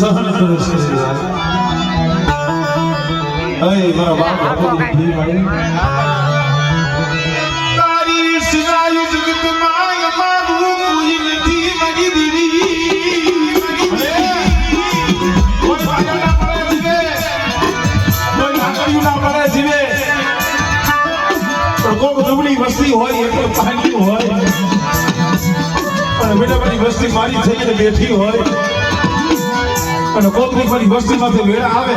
સહન કરે છે મારા બાપ તારી સિવાય જગતમાં અમારું કોઈ નથી મારી દીવી કોઈ ભાગા ના પડે જીવે કોઈ ભાગડ્યું ના પડે જીવે પણ કોક દુબળી વસ્તી હોય એટલે પાણી હોય અને બેટા બધી વસ્તી મારી થઈને બેઠી હોય અને કોકની મારી વસ્તીમાંથી વેળા આવે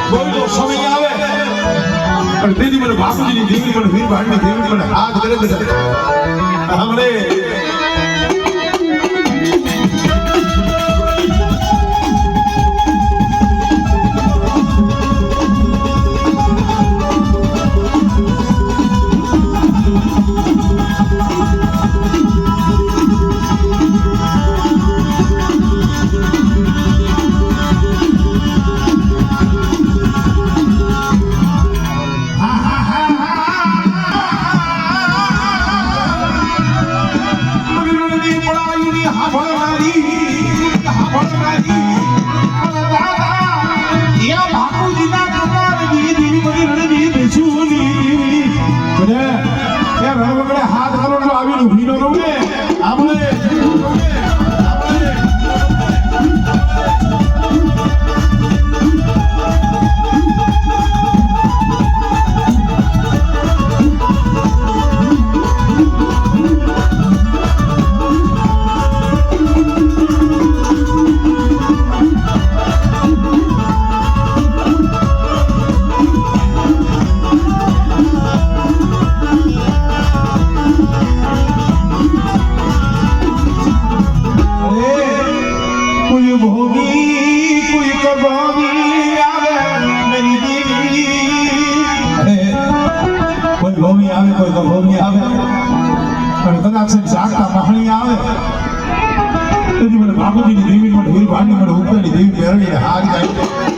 કોઈનો સમય આવે અને દીદી મને બાપુજીની દેવી મને વીર ભાણની દેવી મને હાથ કરે બેટા હમણે હાથ કરો તો આવીને ઉભી ન રહું ને આપણે બાપુજીની દેવી મને વીર ભાણી મને ઉપરની દેવી મેળવી હારી જાય